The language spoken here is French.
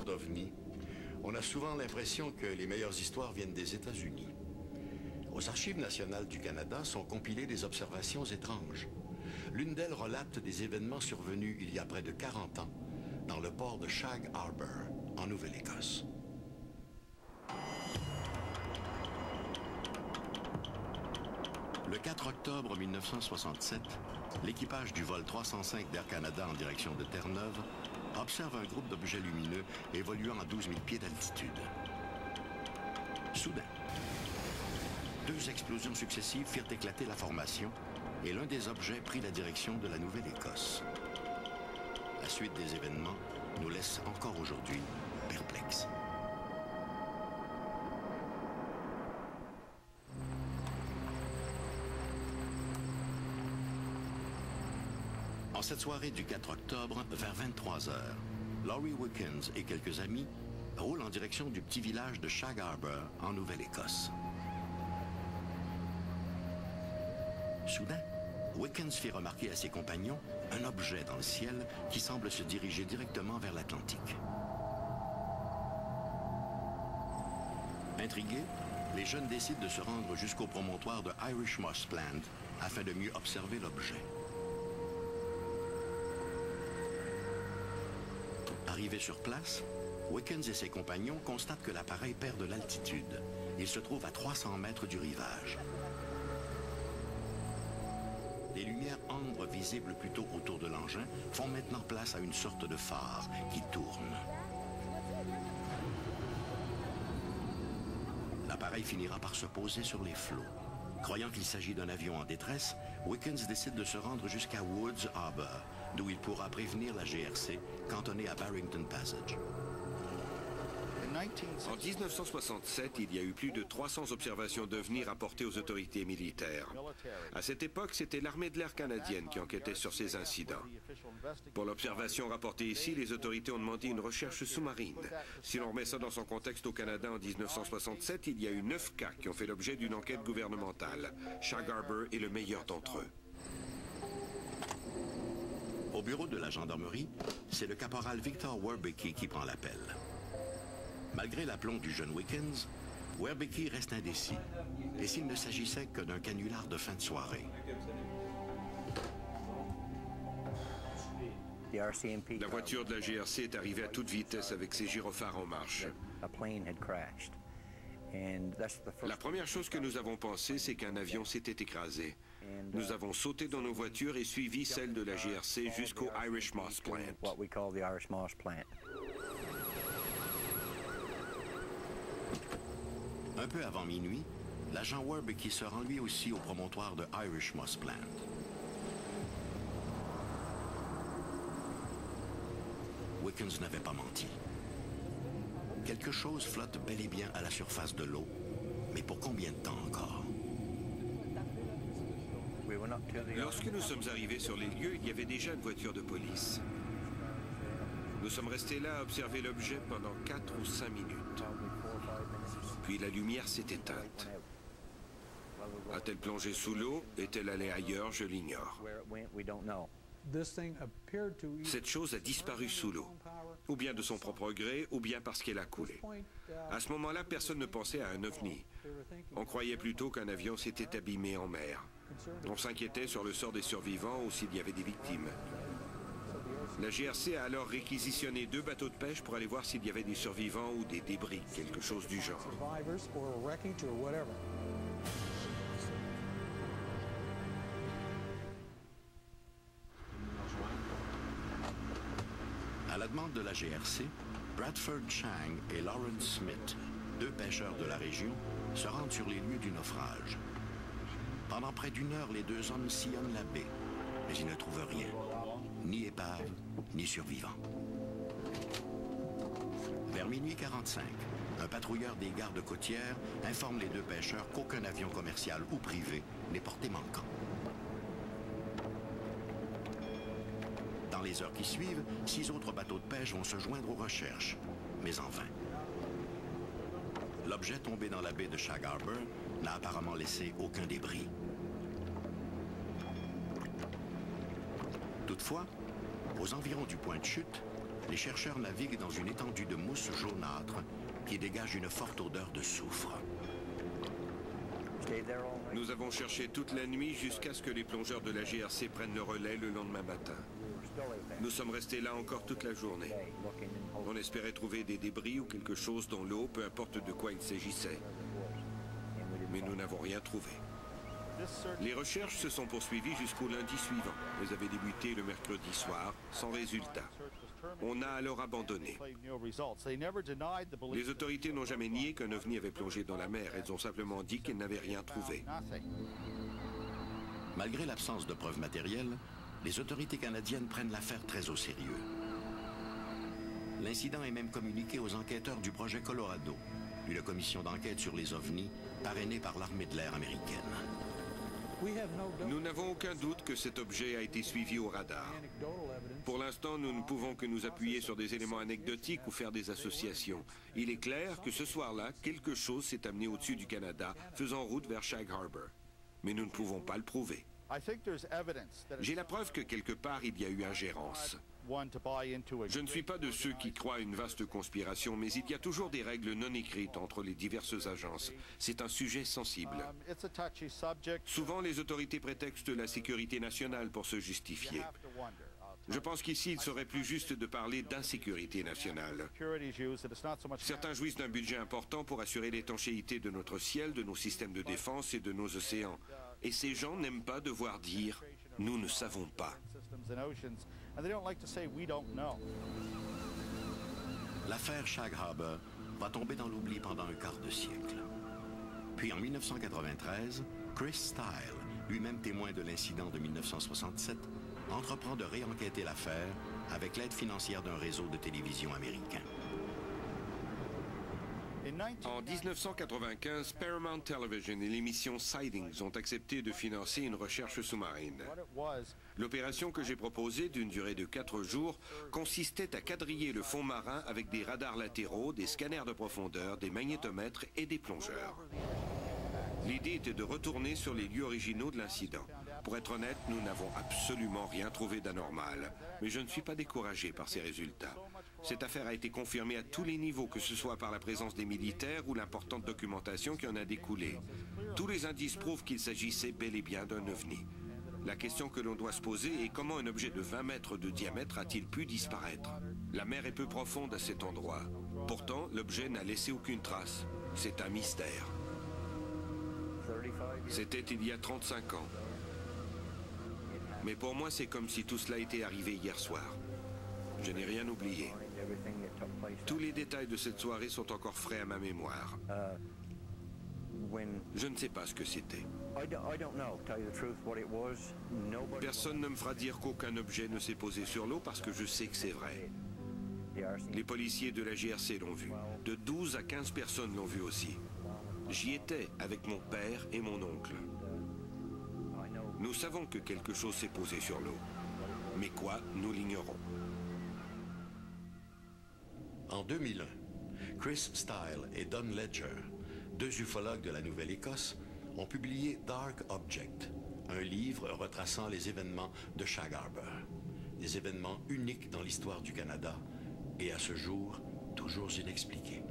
d'OVNI, on a souvent l'impression que les meilleures histoires viennent des États-Unis. Aux Archives nationales du Canada sont compilées des observations étranges. L'une d'elles relate des événements survenus il y a près de 40 ans dans le port de Shag Harbor, en Nouvelle-Écosse. Le 4 octobre 1967, l'équipage du vol 305 d'Air Canada en direction de Terre-Neuve observe un groupe d'objets lumineux évoluant à 12 000 pieds d'altitude. Soudain, deux explosions successives firent éclater la formation et l'un des objets prit la direction de la Nouvelle-Écosse. La suite des événements nous laisse encore aujourd'hui perplexes. En cette soirée du 4 octobre, vers 23 h, Laurie Wickens et quelques amis roulent en direction du petit village de Shag Harbor, en Nouvelle-Écosse. Soudain, Wickens fit remarquer à ses compagnons un objet dans le ciel qui semble se diriger directement vers l'Atlantique. Intrigués, les jeunes décident de se rendre jusqu'au promontoire de Irish Moss Plant afin de mieux observer l'objet. Arrivés sur place, Wickens et ses compagnons constatent que l'appareil perd de l'altitude. Il se trouve à 300 mètres du rivage. Les lumières ambre visibles plutôt autour de l'engin font maintenant place à une sorte de phare qui tourne. L'appareil finira par se poser sur les flots. Croyant qu'il s'agit d'un avion en détresse, Wickens décide de se rendre jusqu'à Woods Harbor, d'où il pourra prévenir la GRC, cantonnée à Barrington Passage. En 1967, il y a eu plus de 300 observations d'OVNI rapportées aux autorités militaires. À cette époque, c'était l'armée de l'air canadienne qui enquêtait sur ces incidents. Pour l'observation rapportée ici, les autorités ont demandé une recherche sous-marine. Si l'on remet ça dans son contexte au Canada en 1967, il y a eu 9 cas qui ont fait l'objet d'une enquête gouvernementale. Shag Harbor est le meilleur d'entre eux. Au bureau de la gendarmerie, c'est le caporal Victor Werbicki qui prend l'appel. Malgré l'aplomb du jeune Wickens, Werbicki reste indécis. Et s'il ne s'agissait que d'un canular de fin de soirée? La voiture de la GRC est arrivée à toute vitesse avec ses gyrophares en marche. La première chose que nous avons pensé, c'est qu'un avion s'était écrasé. Nous avons sauté dans nos voitures et suivi celle de la GRC jusqu'au Irish Moss Plant. Un peu avant minuit, l'agent Werbicki se rend lui aussi au promontoire de Irish Moss Plant. Wickens n'avait pas menti. Quelque chose flotte bel et bien à la surface de l'eau, mais pour combien de temps encore? Lorsque nous sommes arrivés sur les lieux, il y avait déjà une voiture de police. Nous sommes restés là à observer l'objet pendant 4 ou 5 minutes. Puis la lumière s'est éteinte. A-t-elle plongé sous l'eau? Est-elle allée ailleurs? Je l'ignore. Cette chose a disparu sous l'eau, ou bien de son propre gré, ou bien parce qu'elle a coulé. À ce moment-là, personne ne pensait à un ovni. On croyait plutôt qu'un avion s'était abîmé en mer. On s'inquiétait sur le sort des survivants ou s'il y avait des victimes. La GRC a alors réquisitionné 2 bateaux de pêche pour aller voir s'il y avait des survivants ou des débris, quelque chose du genre. À la demande de la GRC, Bradford Chang et Lawrence Smith, 2 pêcheurs de la région, se rendent sur les lieux du naufrage. Pendant près d'1 heure, les 2 hommes sillonnent la baie, mais ils ne trouvent rien. Ni épave, ni survivants. Vers minuit 45, un patrouilleur des gardes côtières informe les 2 pêcheurs qu'aucun avion commercial ou privé n'est porté manquant. Dans les heures qui suivent, 6 autres bateaux de pêche vont se joindre aux recherches, mais en vain. L'objet tombé dans la baie de Shag Harbor n'a apparemment laissé aucun débris. Toutefois, aux environs du point de chute, Les chercheurs naviguent dans une étendue de mousse jaunâtre qui dégage une forte odeur de soufre. Nous avons cherché toute la nuit jusqu'à ce que les plongeurs de la GRC prennent le relais le lendemain matin. Nous sommes restés là encore toute la journée. On espérait trouver des débris ou quelque chose dans l'eau, peu importe de quoi il s'agissait. Mais nous n'avons rien trouvé. Les recherches se sont poursuivies jusqu'au lundi suivant. Elles avaient débuté le mercredi soir, sans résultat. On a alors abandonné. Les autorités n'ont jamais nié qu'un ovni avait plongé dans la mer. Elles ont simplement dit qu'elles n'avaient rien trouvé. Malgré l'absence de preuves matérielles, les autorités canadiennes prennent l'affaire très au sérieux. L'incident est même communiqué aux enquêteurs du projet Colorado, une commission d'enquête sur les ovnis parrainée par l'armée de l'air américaine. Nous n'avons aucun doute que cet objet a été suivi au radar. Pour l'instant, nous ne pouvons que nous appuyer sur des éléments anecdotiques ou faire des associations. Il est clair que ce soir-là, quelque chose s'est amené au-dessus du Canada, faisant route vers Shag Harbor. Mais nous ne pouvons pas le prouver. J'ai la preuve que quelque part, il y a eu ingérence. Je ne suis pas de ceux qui croient à une vaste conspiration, mais il y a toujours des règles non écrites entre les diverses agences. C'est un sujet sensible. Souvent, les autorités prétextent la sécurité nationale pour se justifier. Je pense qu'ici, il serait plus juste de parler d'insécurité nationale. Certains jouissent d'un budget important pour assurer l'étanchéité de notre ciel, de nos systèmes de défense et de nos océans. Et ces gens n'aiment pas devoir dire « nous ne savons pas ». L'affaire Shag Harbor va tomber dans l'oubli pendant un quart de siècle. Puis en 1993, Chris Stile, lui-même témoin de l'incident de 1967, entreprend de réenquêter l'affaire avec l'aide financière d'un réseau de télévision américain. En 1995, Paramount Television et l'émission Sightings ont accepté de financer une recherche sous-marine. L'opération que j'ai proposée, d'une durée de 4 jours, consistait à quadriller le fond marin avec des radars latéraux, des scanners de profondeur, des magnétomètres et des plongeurs. L'idée était de retourner sur les lieux originaux de l'incident. Pour être honnête, nous n'avons absolument rien trouvé d'anormal. Mais je ne suis pas découragé par ces résultats. Cette affaire a été confirmée à tous les niveaux, que ce soit par la présence des militaires ou l'importante documentation qui en a découlé. Tous les indices prouvent qu'il s'agissait bel et bien d'un ovni. La question que l'on doit se poser est comment un objet de 20 mètres de diamètre a-t-il pu disparaître? La mer est peu profonde à cet endroit. Pourtant, l'objet n'a laissé aucune trace. C'est un mystère. C'était il y a 35 ans. Mais pour moi, c'est comme si tout cela était arrivé hier soir. Je n'ai rien oublié. Tous les détails de cette soirée sont encore frais à ma mémoire. Je ne sais pas ce que c'était. Personne ne me fera dire qu'aucun objet ne s'est posé sur l'eau parce que je sais que c'est vrai. Les policiers de la GRC l'ont vu. De 12 à 15 personnes l'ont vu aussi. J'y étais avec mon père et mon oncle. Nous savons que quelque chose s'est posé sur l'eau. Mais quoi, nous l'ignorons. En 2001, Chris Stile et Don Ledger, deux ufologues de la Nouvelle-Écosse, ont publié Dark Object, un livre retraçant les événements de Shag Harbor. Des événements uniques dans l'histoire du Canada et à ce jour, toujours inexpliqués.